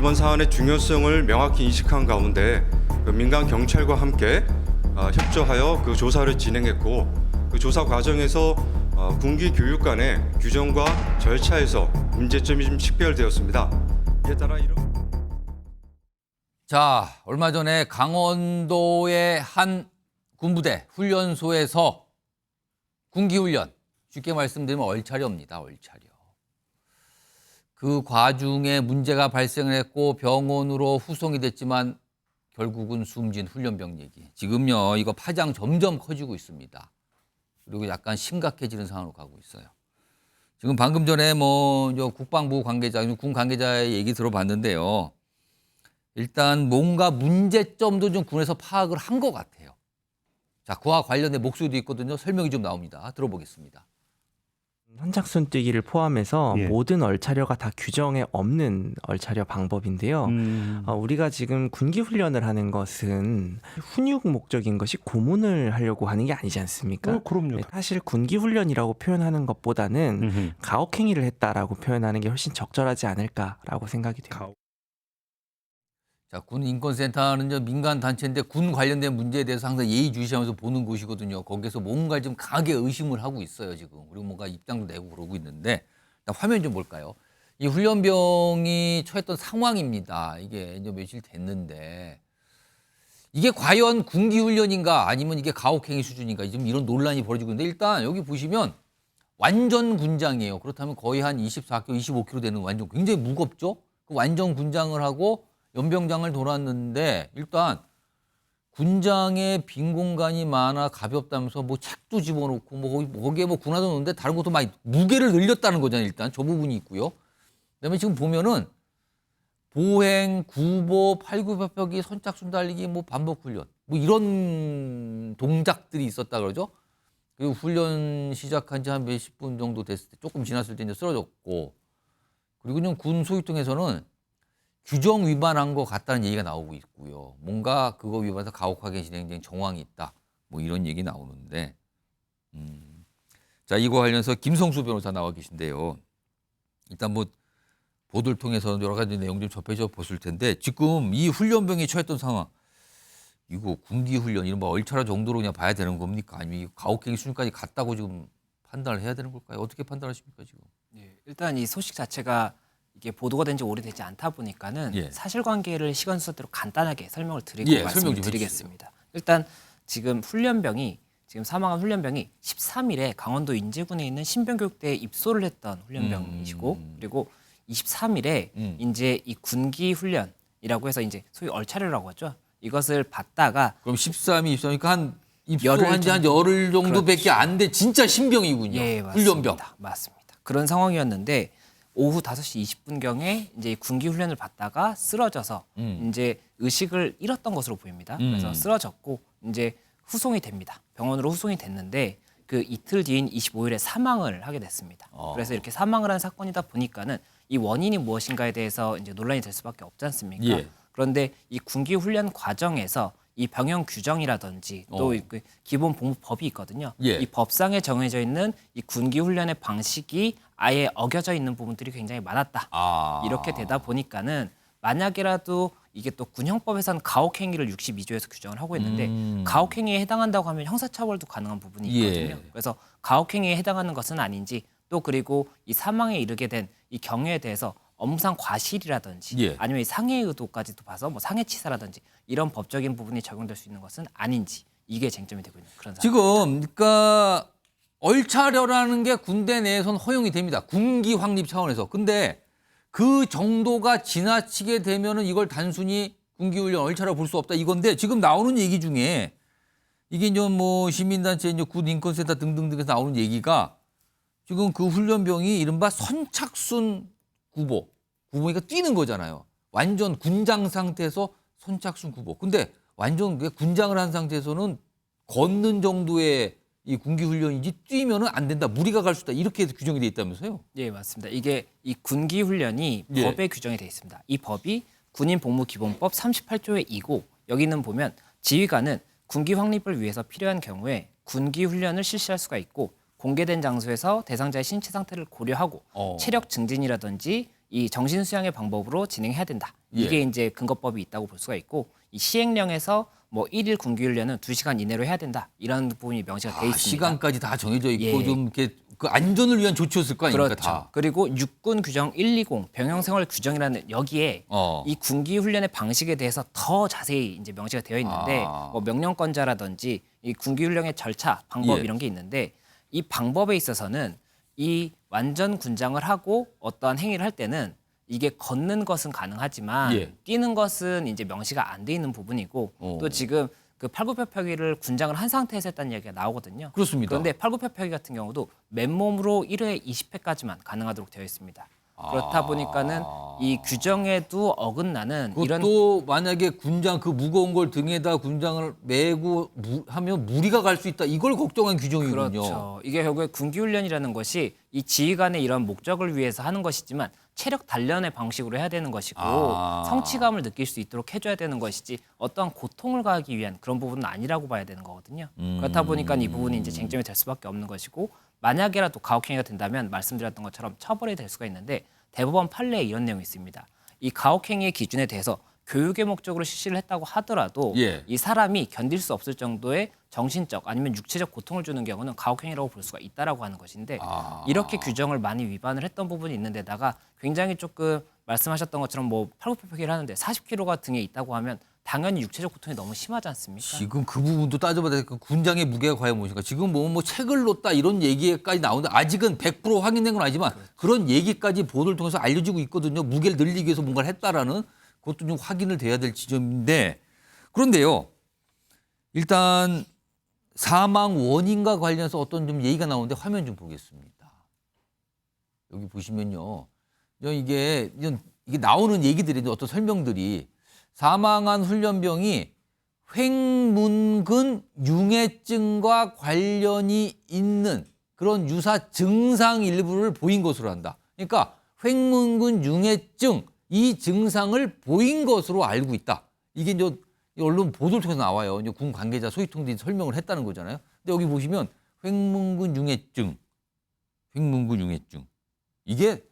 이번 사안의 중요성을 명확히 인식한 가운데 민간 경찰과 함께 협조하여 그 조사를 진행했고 그 조사 과정에서 군기 교육 간의 규정과 절차에서 문제점이 좀 식별되었습니다. 이에 따라 이런 자, 얼마 전에 강원도의 한 군부대 훈련소에서 군기훈련, 쉽게 말씀드리면 얼차려입니다. 얼차려. 그 과중에 문제가 발생을 했고 병원으로 후송이 됐지만 결국은 숨진 훈련병 얘기. 지금요, 이거 파장 점점 커지고 있습니다. 그리고 약간 심각해지는 상황으로 가고 있어요. 지금 방금 전에 국방부 관계자, 군 관계자의 얘기 들어봤는데요. 일단 뭔가 문제점도 좀 군에서 파악을 한 것 같아요. 자, 그와 관련된 목소리도 있거든요. 설명이 좀 나옵니다. 들어보겠습니다. 선착순 뛰기를 포함해서 예. 모든 얼차려가 다 규정에 없는 얼차려 방법인데요. 우리가 지금 군기 훈련을 하는 것은 훈육 목적인 것이 고문을 하려고 하는 게 아니지 않습니까? 그럼요. 네, 사실 군기 훈련이라고 표현하는 것보다는 가혹행위를 했다라고 표현하는 게 훨씬 적절하지 않을까라고 생각이 돼요. 자, 군 인권센터는 민간 단체인데 군 관련된 문제에 대해서 항상 예의주시하면서 보는 곳이거든요. 거기서 뭔가 좀 강하게 의심을 하고 있어요, 지금. 그리고 뭔가 입장도 내고 그러고 있는데, 일단 화면 좀 볼까요? 이 훈련병이 처했던 상황입니다. 이게 이제 며칠 됐는데, 이게 과연 군기 훈련인가 아니면 이게 가혹행위 수준인가 지금 이런 논란이 벌어지고 있는데, 일단 여기 보시면 완전 군장이에요. 그렇다면 거의 한 24kg, 25kg 되는 완전 굉장히 무겁죠? 그 완전 군장을 하고 연병장을 돌았는데 일단 군장에 빈 공간이 많아 가볍다면서 책도 집어넣고 거기에 군화도 넣는데 다른 것도 많이 무게를 늘렸다는 거잖아요. 일단 저 부분이 있고요. 그다음에 지금 보면은 보행, 구보, 팔굽혀펴기, 선착순 달리기, 반복 훈련 이런 동작들이 있었다 그러죠. 그리고 훈련 시작한 지 한 몇십 분 정도 됐을 때 조금 지났을 때 이제 쓰러졌고 그리고 좀 군 소위통에서는 규정 위반한 것 같다는 얘기가 나오고 있고요. 뭔가 그거 위반해서 가혹하게 진행된 정황이 있다. 이런 얘기 나오는데. 자, 이거 관련해서 김성수 변호사 나와 계신데요. 일단 보도를 통해서 여러 가지 내용 좀 접해져 보실 텐데 지금 이 훈련병이 처했던 상황 이거 군기 훈련 이런 얼차려 정도로 그냥 봐야 되는 겁니까? 아니면 가혹행위 수준까지 갔다고 지금 판단을 해야 되는 걸까요? 어떻게 판단하십니까 지금? 네, 일단 이 소식 자체가 이게 보도가 된 지 오래되지 않다 보니까는 예. 사실관계를 시간 순서대로 간단하게 설명을 드리고 설명 말씀을 좀 드리겠습니다. 일단 지금 사망한 훈련병이 13일에 강원도 인제군에 있는 신병교육대에 입소를 했던 훈련병이시고 그리고 23일에 이제 이 군기 훈련이라고 해서 이제 소위 얼차려라고 하죠. 이것을 받다가 그럼 13이 입소니까 한 입소한 지 한 정도? 열흘 정도밖에 안 돼. 진짜 신병이군요. 예, 훈련병. 맞습니다. 그런 상황이었는데 오후 5시 20분경에 이제 군기 훈련을 받다가 쓰러져서 이제 의식을 잃었던 것으로 보입니다. 그래서 쓰러졌고 이제 후송이 됩니다. 병원으로 후송이 됐는데 그 이틀 뒤인 25일에 사망을 하게 됐습니다. 그래서 이렇게 사망을 한 사건이다 보니까는 이 원인이 무엇인가에 대해서 이제 논란이 될 수밖에 없지 않습니까? 예. 그런데 이 군기 훈련 과정에서 이 병영 규정이라든지 또 그 기본 복무법이 있거든요. 예. 이 법상에 정해져 있는 이 군기 훈련의 방식이 아예 어겨져 있는 부분들이 굉장히 많았다. 이렇게 되다 보니까는 만약이라도 이게 또 군형법에서는 가혹행위를 62조에서 규정을 하고 있는데 가혹행위에 해당한다고 하면 형사처벌도 가능한 부분이 있거든요. 예. 그래서 가혹행위에 해당하는 것은 아닌지 또 그리고 이 사망에 이르게 된 이 경위에 대해서 업무상 과실이라든지 예. 아니면 상해 의도까지도 봐서 상해치사라든지 이런 법적인 부분이 적용될 수 있는 것은 아닌지 이게 쟁점이 되고 있는 그런 상황입니다. 지금 그러니까 얼차려라는 게 군대 내에서는 허용이 됩니다. 군기 확립 차원에서. 근데 그 정도가 지나치게 되면은 이걸 단순히 군기 훈련 얼차려 볼 수 없다 이건데 지금 나오는 얘기 중에 이게 이제 시민단체 군 인권센터 등등등에서 나오는 얘기가 지금 그 훈련병이 이른바 선착순 구보니까 뛰는 거잖아요. 완전 군장 상태에서 선착순 구보. 근데 완전 군장을 한 상태에서는 걷는 정도의 이 군기 훈련인지 뛰면은 안 된다. 무리가 갈 수 있다. 이렇게 규정이 돼 있다면서요? 예, 맞습니다. 이게 이 군기 훈련이 예. 법에 규정이 돼 있습니다. 이 법이 군인복무기본법 38조의 2고 여기는 보면 지휘관은 군기 확립을 위해서 필요한 경우에 군기 훈련을 실시할 수가 있고 공개된 장소에서 대상자의 신체 상태를 고려하고 체력 증진이라든지 이 정신 수양의 방법으로 진행해야 된다. 예. 이게 이제 근거법이 있다고 볼 수가 있고 이 시행령에서 뭐 1일 군기 훈련은 2시간 이내로 해야 된다. 이런 부분이 명시가 돼 있습니다. 시간까지 다 정해져 있고 예. 좀 이렇게 그 안전을 위한 조치였을 거 아닙니까 그렇죠. 다. 그리고 육군 규정 120 병영생활 규정이라는 여기에 이 군기 훈련의 방식에 대해서 더 자세히 이제 명시가 되어 있는데 뭐 명령권자라든지 이 군기 훈련의 절차, 방법 예. 이런 게 있는데 이 방법에 있어서는 이 완전 군장을 하고 어떠한 행위를 할 때는 이게 걷는 것은 가능하지만 예. 뛰는 것은 이제 명시가 안 돼 있는 부분이고 또 지금 그 팔굽혀펴기를 군장을 한 상태에서 했다는 이야기가 나오거든요. 그렇습니다. 그런데 팔굽혀펴기 같은 경우도 맨몸으로 1회에 20회까지만 가능하도록 되어 있습니다. 그렇다 보니까는 이 규정에도 어긋나는 이런 그것도 만약에 군장 그 무거운 걸 등에다 군장을 메고 하면 무리가 갈 수 있다. 이걸 걱정한 규정이군요. 그렇죠. 이게 결국에 군기훈련이라는 것이 이 지휘관의 이런 목적을 위해서 하는 것이지만 체력 단련의 방식으로 해야 되는 것이고 성취감을 느낄 수 있도록 해줘야 되는 것이지 어떠한 고통을 가하기 위한 그런 부분은 아니라고 봐야 되는 거거든요. 그렇다 보니까 이 부분이 이제 쟁점이 될 수밖에 없는 것이고 만약에라도 가혹행위가 된다면 말씀드렸던 것처럼 처벌이 될 수가 있는데 대법원 판례에 이런 내용이 있습니다. 이 가혹행위의 기준에 대해서 교육의 목적으로 실시를 했다고 하더라도 예. 이 사람이 견딜 수 없을 정도의 정신적 아니면 육체적 고통을 주는 경우는 가혹행위라고 볼 수가 있다라고 하는 것인데 이렇게 규정을 많이 위반을 했던 부분이 있는데다가 굉장히 조금 말씀하셨던 것처럼 뭐 팔굽혀펴기를 하는데 40kg가 등에 있다고 하면 당연히 육체적 고통이 너무 심하지 않습니까? 지금 그 부분도 따져봐야 될 그 군장의 무게가 과연 무엇인가. 지금 뭐 책을 놓다 이런 얘기까지 나오는데 아직은 100% 확인된 건 아니지만 그런 얘기까지 보도를 통해서 알려지고 있거든요. 무게를 늘리기 위해서 뭔가를 했다라는 그것도 좀 확인을 돼야 될 지점인데 그런데요. 일단 사망 원인과 관련해서 어떤 좀 얘기가 나오는데 화면 좀 보겠습니다. 여기 보시면요. 이게 나오는 얘기들이 어떤 설명들이 사망한 훈련병이 횡문근 융해증과 관련이 있는 그런 유사 증상 일부를 보인 것으로 한다. 그러니까 횡문근 융해증 이 증상을 보인 것으로 알고 있다. 이게 이제 언론 보도를 통해서 나와요. 이제 군 관계자 소위통들이 설명을 했다는 거잖아요. 근데 여기 보시면 횡문근 융해증 이게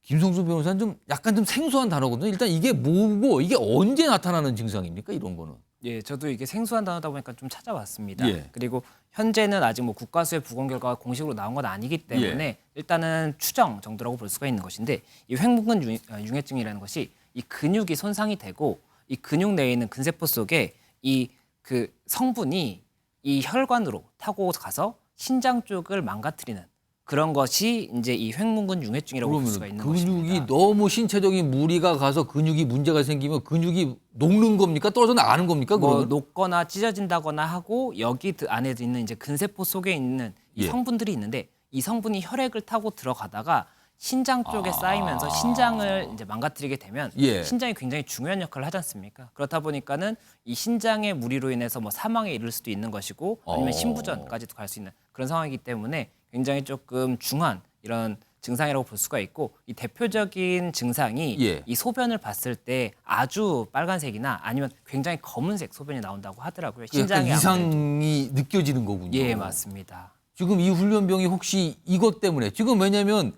김성수 변호사는 좀 약간 좀 생소한 단어거든요. 일단 이게 뭐고 이게 언제 나타나는 증상입니까? 이런 거는. 예, 저도 이게 생소한 단어다 보니까 좀 찾아봤습니다. 예. 그리고 현재는 아직 뭐 국가수의 부검 결과가 공식으로 나온 건 아니기 때문에 일단은 추정 정도라고 볼 수가 있는 것인데 이 횡문근 융해증이라는 것이 이 근육이 손상이 되고 이 근육 내에 있는 근세포 속에 이 그 성분이 이 혈관으로 타고 가서 신장 쪽을 망가뜨리는 그런 것이 이제 이 횡문근 융해증이라고 볼 수가 있는 근육이 것입니다. 너무 신체적인 무리가 가서 근육이 문제가 생기면 근육이 녹는 겁니까? 떨어져 나가는 겁니까? 뭐 그러면? 녹거나 찢어진다거나 하고 여기 안에 있는 이제 근세포 속에 있는 이 예. 성분들이 있는데 이 성분이 혈액을 타고 들어가다가 신장 쪽에 쌓이면서 신장을 이제 망가뜨리게 되면 예. 신장이 굉장히 중요한 역할을 하지 않습니까? 그렇다 보니까는 이 신장의 무리로 인해서 뭐 사망에 이를 수도 있는 것이고 아니면 심부전까지도 갈 수 있는 그런 상황이기 때문에 굉장히 조금 중한 이런 증상이라고 볼 수가 있고 이 대표적인 증상이 예. 이 소변을 봤을 때 아주 빨간색이나 아니면 굉장히 검은색 소변이 나온다고 하더라고요. 약간 신장이 아무래도. 이상이 느껴지는 거군요. 예, 맞습니다. 지금 이 훈련병이 혹시 이것 때문에 지금 왜냐하면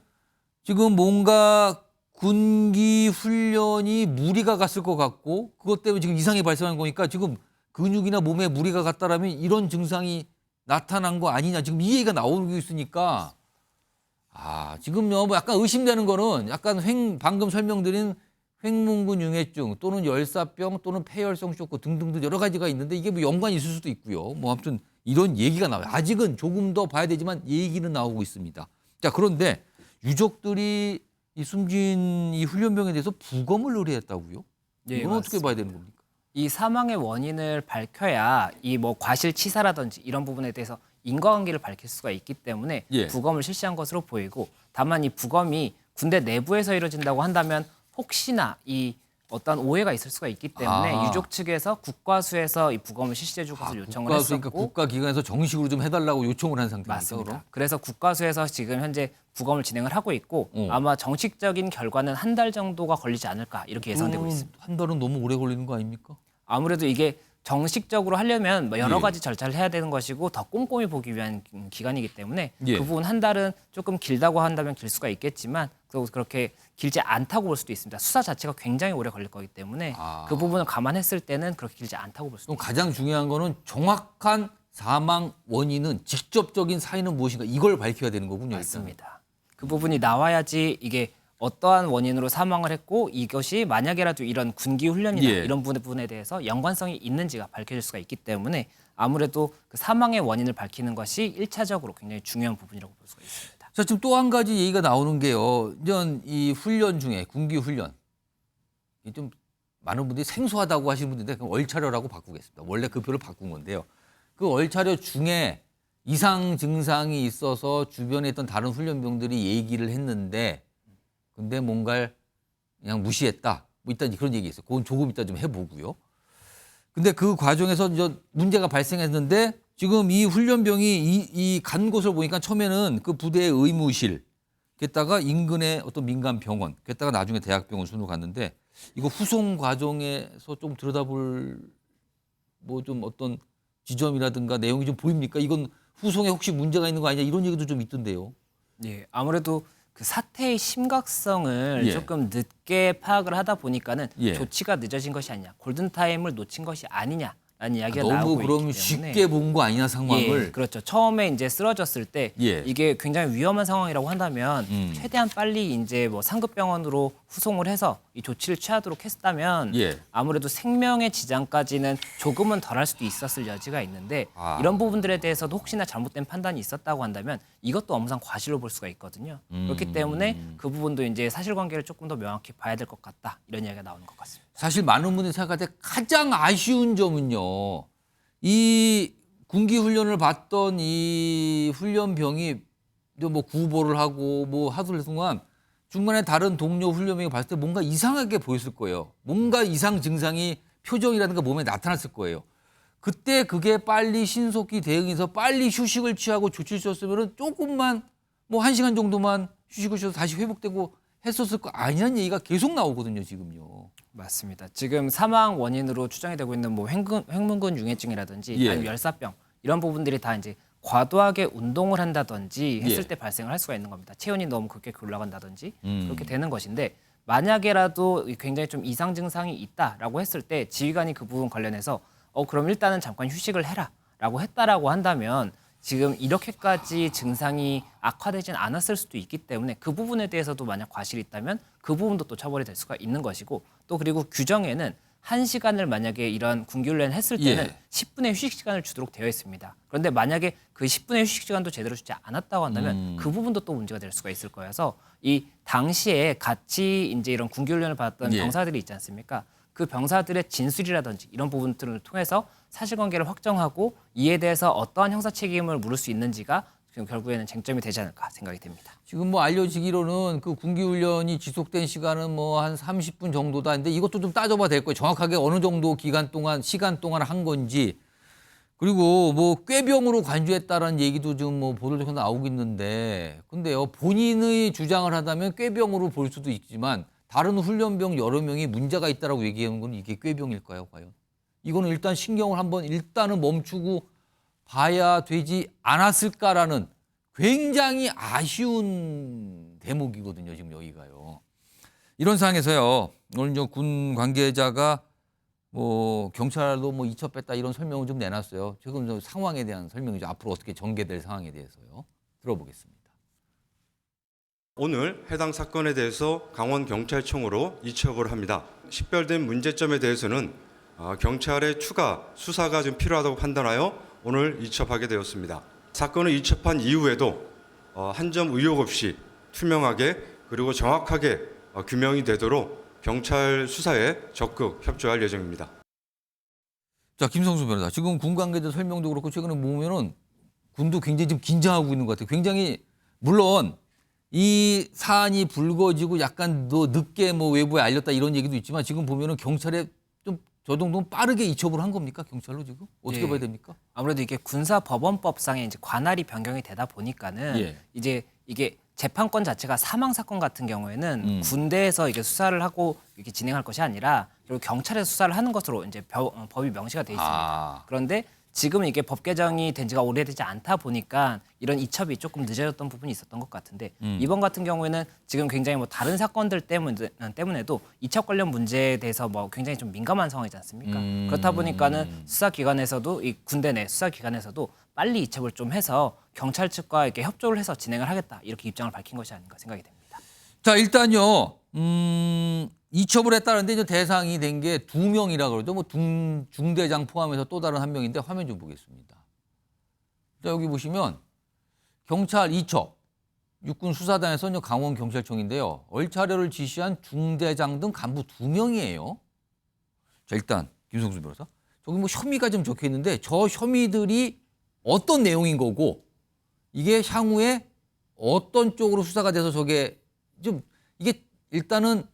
지금 뭔가 군기 훈련이 무리가 갔을 것 같고 그것 때문에 지금 이상이 발생한 거니까 지금 근육이나 몸에 무리가 갔다라면 이런 증상이 나타난 거 아니냐 지금 이 얘기가 나오고 있으니까 지금요 뭐 약간 의심되는 거는 약간 방금 설명드린 횡문근 융해증 또는 열사병 또는 폐혈성 쇼크 등등등 여러 가지가 있는데 이게 뭐 연관이 있을 수도 있고요. 뭐 아무튼 이런 얘기가 나와요. 아직은 조금 더 봐야 되지만 얘기는 나오고 있습니다. 자 그런데 유족들이 이 숨진 이 훈련병에 대해서 부검을 의뢰했다고요? 예, 이건 어떻게 맞습니다. 봐야 되는 겁니까? 이 사망의 원인을 밝혀야 이 뭐 과실치사라든지 이런 부분에 대해서 인과관계를 밝힐 수가 있기 때문에 예. 부검을 실시한 것으로 보이고 다만 이 부검이 군대 내부에서 이루어진다고 한다면 혹시나 이 어떤 오해가 있을 수가 있기 때문에 유족 측에서 국과수에서 이 부검을 실시해 줄 것을 요청을 그러니까 했었고 국가기관에서 정식으로 좀 해달라고 요청을 한 상태입니까? 맞습니다. 그럼? 그래서 국과수에서 지금 현재 부검을 진행을 하고 있고 아마 정식적인 결과는 한 달 정도가 걸리지 않을까 이렇게 예상되고 있습니다. 한 달은 너무 오래 걸리는 거 아닙니까? 아무래도 이게 정식적으로 하려면 뭐 여러 예. 가지 절차를 해야 되는 것이고 더 꼼꼼히 보기 위한 기간이기 때문에 예. 그 부분 한 달은 조금 길다고 한다면 길 수가 있겠지만 또 그렇게 길지 않다고 볼 수도 있습니다. 수사 자체가 굉장히 오래 걸릴 거기 때문에 그 부분을 감안했을 때는 그렇게 길지 않다고 볼 수도 또 있습니다. 가장 중요한 거는 정확한 사망 원인은 직접적인 사인은 무엇인가 이걸 밝혀야 되는 거군요. 일단. 맞습니다. 그 부분이 나와야지 이게 어떠한 원인으로 사망을 했고 이것이 만약에라도 이런 군기 훈련이나 예. 이런 부분에 대해서 연관성이 있는지가 밝혀질 수가 있기 때문에 아무래도 그 사망의 원인을 밝히는 것이 1차적으로 굉장히 중요한 부분이라고 볼 수가 있습니다. 자, 지금 또 한 가지 얘기가 나오는 게요. 이런 이 훈련 중에 군기 훈련 이게 좀 많은 분들이 생소하다고 하시는 분들인데 그럼 얼차려라고 바꾸겠습니다. 원래 그 표를 바꾼 건데요. 그 얼차려 중에 이상 증상이 있어서 주변에 있던 다른 훈련병들이 얘기를 했는데 근데 뭔가를 그냥 무시했다. 뭐 일단 그런 얘기 있어요. 그건 조금 이따 좀 해보고요. 근데 그 과정에서 이제 문제가 발생했는데 지금 이 훈련병이 이 간 곳을 보니까 처음에는 그 부대의 의무실, 게다가 인근의 어떤 민간 병원, 게다가 나중에 대학병원 순으로 갔는데 이거 후송 과정에서 좀 들여다볼 뭐 좀 어떤 지점이라든가 내용이 좀 보입니까? 이건 후송에 혹시 문제가 있는 거 아니냐 이런 얘기도 좀 있던데요. 예, 아무래도 그 사태의 심각성을 예. 조금 늦게 파악을 하다 보니까는 예. 조치가 늦어진 것이 아니냐, 골든 타임을 놓친 것이 아니냐라는 이야기가 너무 나오고 그러면 있기 때문에 쉽게 본 거 아니냐 상황을. 예, 그렇죠. 처음에 이제 쓰러졌을 때 예. 이게 굉장히 위험한 상황이라고 한다면 최대한 빨리 이제 뭐 상급병원으로 후송을 해서 이 조치를 취하도록 했다면 예. 아무래도 생명의 지장까지는 조금은 덜할 수도 있었을 여지가 있는데 아. 이런 부분들에 대해서도 혹시나 잘못된 판단이 있었다고 한다면 이것도 업무상 과실로 볼 수가 있거든요. 그렇기 때문에 그 부분도 이제 사실관계를 조금 더 명확히 봐야 될 것 같다 이런 이야기가 나오는 것 같습니다. 사실 많은 분들이 생각할 때 가장 아쉬운 점은요. 이 군기 훈련을 받던 이 훈련병이 뭐 구보를 하고 뭐 하던 동안 중간에 다른 동료 훈련병이 봤을 때 뭔가 이상하게 보였을 거예요. 뭔가 이상 증상이 표정이라든가 몸에 나타났을 거예요. 그때 그게 빨리 신속히 대응해서 빨리 휴식을 취하고 조치를 취했으면 조금만 뭐 1시간 정도만 휴식을 취해서 다시 회복되고 했었을 거 아니냐는 얘기가 계속 나오거든요, 지금요. 맞습니다. 지금 사망 원인으로 추정이 되고 있는 뭐 횡문근 융해증이라든지 예. 아니면 열사병 이런 부분들이 다 이제 과도하게 운동을 한다든지 했을 예. 때 발생을 할 수가 있는 겁니다. 체온이 너무 급격히 올라간다든지 그렇게 되는 것인데 만약에라도 굉장히 좀 이상 증상이 있다라고 했을 때 지휘관이 그 부분 관련해서 그럼 일단은 잠깐 휴식을 해라라고 했다라고 한다면 지금 이렇게까지 증상이 악화되진 않았을 수도 있기 때문에 그 부분에 대해서도 만약 과실이 있다면 그 부분도 또 처벌이 될 수가 있는 것이고 또 그리고 규정에는 1시간을 만약에 이런 군기훈련을 했을 때는 예. 10분의 휴식 시간을 주도록 되어 있습니다. 그런데 만약에 그 10분의 휴식 시간도 제대로 주지 않았다고 한다면 그 부분도 또 문제가 될 수가 있을 거여서 이 당시에 같이 이제 이런 군기훈련을 받았던 예. 병사들이 있지 않습니까? 그 병사들의 진술이라든지 이런 부분들을 통해서 사실관계를 확정하고 이에 대해서 어떠한 형사 책임을 물을 수 있는지가 지금 결국에는 쟁점이 되지 않을까 생각이 됩니다. 지금 뭐 알려지기로는 그 군기훈련이 지속된 시간은 뭐 한 30분 정도다. 근데 이것도 좀 따져봐야 될 거예요. 정확하게 어느 정도 기간 동안, 시간 동안 한 건지. 그리고 뭐 꾀병으로 관주했다라는 얘기도 지금 뭐 보도적으로 나오고 있는데. 근데요, 본인의 주장을 하다면 꾀병으로 볼 수도 있지만 다른 훈련병 여러 명이 문제가 있다라고 얘기하는 건 이게 꾀병일까요, 과연? 이거는 일단 신경을 한번 일단은 멈추고 봐야 되지 않았을까라는 굉장히 아쉬운 대목이거든요. 지금 여기가요. 이런 상황에서요. 오늘 이제 군 관계자가 뭐 경찰도 뭐 이첩했다 이런 설명을 좀 내놨어요. 지금 저 상황에 대한 설명이죠. 앞으로 어떻게 전개될 상황에 대해서요. 들어보겠습니다. 오늘 해당 사건에 대해서 강원경찰청으로 이첩을 합니다. 식별된 문제점에 대해서는 경찰의 추가 수사가 좀 필요하다고 판단하여 오늘 이첩하게 되었습니다. 사건을 이첩한 이후에도 한 점 의혹 없이 투명하게 그리고 정확하게 규명이 되도록 경찰 수사에 적극 협조할 예정입니다. 자, 김성수 변호사. 지금 군 관계자 설명도 그렇고 최근에 보면은 군도 굉장히 지금 긴장하고 있는 것 같아요. 굉장히 물론 이 사안이 불거지고 약간 더 늦게 뭐 외부에 알렸다 이런 얘기도 있지만 지금 보면은 경찰에 좀 저 정도는 빠르게 이첩을 한 겁니까? 경찰로 지금? 어떻게 예. 봐야 됩니까? 아무래도 이게 군사법원법상에 이제 관할이 변경이 되다 보니까는 예. 이제 이게 재판권 자체가 사망 사건 같은 경우에는 군대에서 이게 수사를 하고 이렇게 진행할 것이 아니라 결국 경찰에서 수사를 하는 것으로 이제 법이 명시가 돼 있습니다. 아. 그런데 지금은 이게 법 개정이 된 지가 오래되지 않다 보니까 이런 이첩이 조금 늦어졌던 부분이 있었던 것 같은데 이번 같은 경우에는 지금 굉장히 뭐 다른 사건들 때문에도 이첩 관련 문제에 대해서 뭐 굉장히 좀 민감한 상황이지 않습니까? 그렇다 보니까는 수사기관에서도 이 군대 내 수사기관에서도 빨리 이첩을 좀 해서 경찰 측과 이렇게 협조를 해서 진행을 하겠다 이렇게 입장을 밝힌 것이 아닌가 생각이 됩니다. 자, 일단요. 이첩을 했다는데 이제 대상이 된 게 2명이라 그러죠. 뭐 중대장 포함해서 또 다른 한 명인데 화면 좀 보겠습니다. 자, 여기 보시면 경찰 이첩, 육군 수사단에서 이제 강원경찰청인데요. 얼차려를 지시한 중대장 등 간부 2명이에요. 자, 일단 김성수 변호사. 저기 뭐 혐의가 좀 적혀 있는데 저 혐의들이 어떤 내용인 거고 이게 향후에 어떤 쪽으로 수사가 돼서 저게 좀 이게 일단은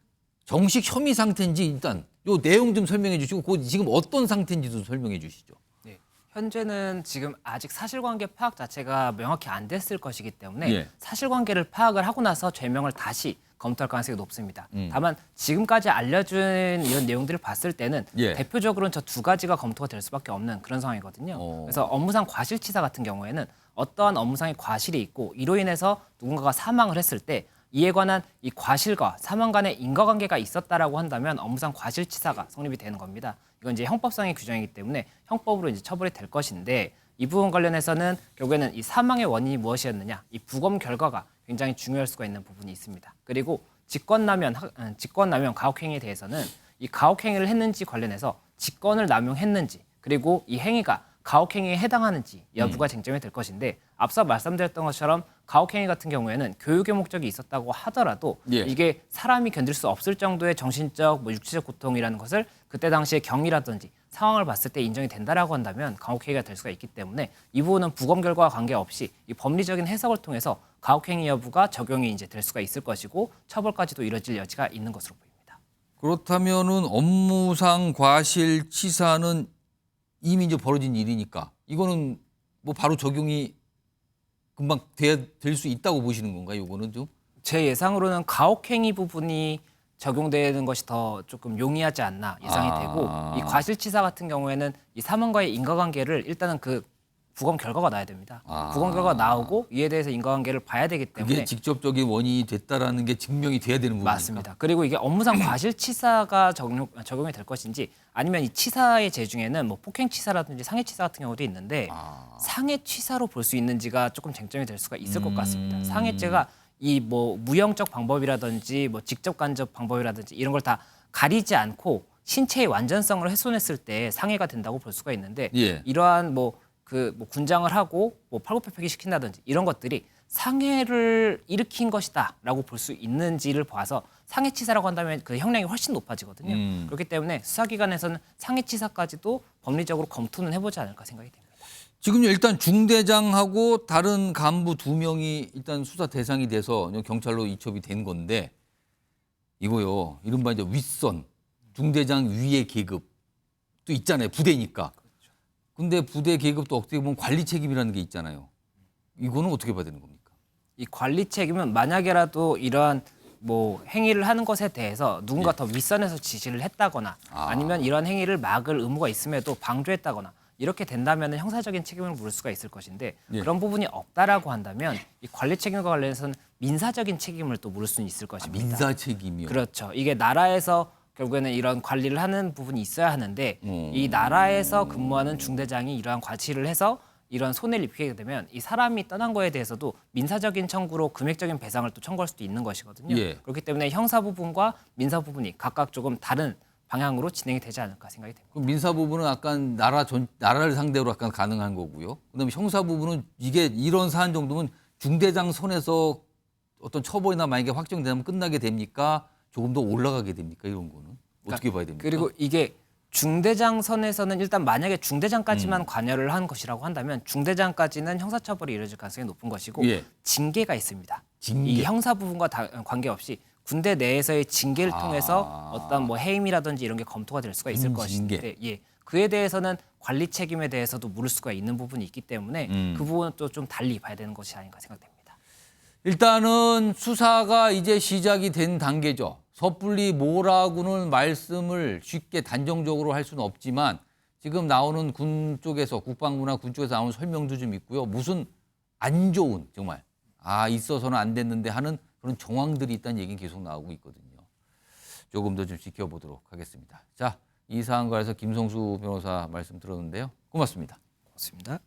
정식 혐의 상태인지 일단 요 내용 좀 설명해 주시고 그 지금 어떤 상태인지도 설명해 주시죠. 네. 현재는 지금 아직 사실관계 파악 자체가 명확히 안 됐을 것이기 때문에 예. 사실관계를 파악을 하고 나서 죄명을 다시 검토할 가능성이 높습니다. 다만 지금까지 알려준 이런 내용들을 봤을 때는 예. 대표적으로는 저 2가지가 검토가 될 수밖에 없는 그런 상황이거든요. 그래서 업무상 과실치사 같은 경우에는 어떠한 업무상의 과실이 있고 이로 인해서 누군가가 사망을 했을 때 이에 관한 이 과실과 사망 간의 인과관계가 있었다라고 한다면 업무상 과실치사가 성립이 되는 겁니다. 이건 이제 형법상의 규정이기 때문에 형법으로 이제 처벌이 될 것인데 이 부분 관련해서는 결국에는 이 사망의 원인이 무엇이었느냐, 이 부검 결과가 굉장히 중요할 수가 있는 부분이 있습니다. 그리고 직권남용 가혹행위에 대해서는 이 가혹행위를 했는지 관련해서 직권을 남용했는지 그리고 이 행위가 가혹행위에 해당하는지 여부가 쟁점이 될 것인데 앞서 말씀드렸던 것처럼 가혹행위 같은 경우에는 교육의 목적이 있었다고 하더라도 예. 이게 사람이 견딜 수 없을 정도의 정신적, 뭐 육체적 고통이라는 것을 그때 당시에 경위라든지 상황을 봤을 때 인정이 된다라고 한다면 가혹행위가 될 수가 있기 때문에 이 부분은 부검 결과와 관계없이 이 법리적인 해석을 통해서 가혹행위 여부가 적용이 이제 될 수가 있을 것이고 처벌까지도 이뤄질 여지가 있는 것으로 보입니다. 그렇다면은 업무상 과실치사는 이미 이제 벌어진 일이니까 이거는 뭐 바로 적용이 금방 될 수 있다고 보시는 건가요? 이거는 좀 제 예상으로는 가혹행위 부분이 적용되는 것이 더 조금 용이하지 않나 예상이 되고 이 과실치사 같은 경우에는 이 사망과의 인과관계를 일단은 그 부검 결과가 나야 됩니다. 부검 결과가 나오고 이에 대해서 인과관계를 봐야 되기 때문에 그게 직접적인 원인이 됐다라는 게 증명이 돼야 되는 부분이니까. 맞습니다. 그리고 이게 업무상 과실치사가 적용이 될 것인지 아니면 이 치사의 제 중에는 뭐 폭행치사라든지 상해치사 같은 경우도 있는데 상해치사로 볼 수 있는지가 조금 쟁점이 될 수가 있을 것 같습니다. 상해죄가 이 뭐 무형적 방법이라든지 뭐 직접 간접 방법이라든지 이런 걸 다 가리지 않고 신체의 완전성을 훼손했을 때 상해가 된다고 볼 수가 있는데 예. 이러한 뭐 군장을 하고 뭐 팔굽혀펴기 시킨다든지 이런 것들이 상해를 일으킨 것이다라고 볼 수 있는지를 봐서 상해치사라고 한다면 그 형량이 훨씬 높아지거든요. 그렇기 때문에 수사기관에서는 상해치사까지도 법리적으로 검토는 해보지 않을까 생각이 됩니다. 지금 일단 중대장하고 다른 간부 2명이 일단 수사 대상이 돼서 경찰로 이첩이 된 건데 이거요. 이른바 이제 윗선 중대장 위의 계급도 있잖아요. 부대니까. 근데 부대 계급도 어떻게 보면 관리 책임이라는 게 있잖아요. 이거는 어떻게 봐야 되는 겁니까? 이 관리 책임은 만약에라도 이러한 뭐 행위를 하는 것에 대해서 누군가 더 윗선에서 지시를 했다거나 아니면 이런 행위를 막을 의무가 있음에도 방조했다거나 이렇게 된다면 형사적인 책임을 물을 수가 있을 것인데 그런 부분이 없다라고 한다면 이 관리 책임과 관련해서는 민사적인 책임을 또 물을 수는 있을 것입니다. 민사 책임이요. 그렇죠. 이게 나라에서 결국에는 이런 관리를 하는 부분이 있어야 하는데 이 나라에서 근무하는 중대장이 이러한 과실을 해서 이런 손해를 입히게 되면 이 사람이 떠난 거에 대해서도 민사적인 청구로 금액적인 배상을 또 청구할 수도 있는 것이거든요. 예. 그렇기 때문에 형사 부분과 민사 부분이 각각 조금 다른 방향으로 진행이 되지 않을까 생각이 됩니다. 그럼 민사 부분은 약간 나라를 상대로 약간 가능한 거고요. 그다음에 형사 부분은 이게 이런 사안 정도면 중대장 선에서 어떤 처벌이나 만약에 확정되면 끝나게 됩니까? 조금 더 올라가게 됩니까? 이런 거는 어떻게 봐야 됩니까? 그리고 이게 중대장 선에서는 일단 만약에 중대장까지만 관여를 한 것이라고 한다면 중대장까지는 형사처벌이 이루어질 가능성이 높은 것이고 예. 징계가 있습니다. 징계. 이 형사 부분과 관계없이 군대 내에서의 징계를 통해서 어떤 뭐 해임이라든지 이런 게 검토가 될 수가 있을 징계. 것인데 그에 대해서는 관리 책임에 대해서도 물을 수가 있는 부분이 있기 때문에 그 부분은 또 좀 달리 봐야 되는 것이 아닌가 생각됩니다. 일단은 수사가 이제 시작이 된 단계죠. 섣불리 뭐라고는 말씀을 쉽게 단정적으로 할 수는 없지만 지금 나오는 군 쪽에서 국방부나 군 쪽에서 나오는 설명도 좀 있고요. 무슨 안 좋은 정말 있어서는 안 됐는데 하는 그런 정황들이 있다는 얘기는 계속 나오고 있거든요. 조금 더 좀 지켜보도록 하겠습니다. 자, 이 사안과 해서 김성수 변호사 말씀 들었는데요. 고맙습니다. 그렇습니다.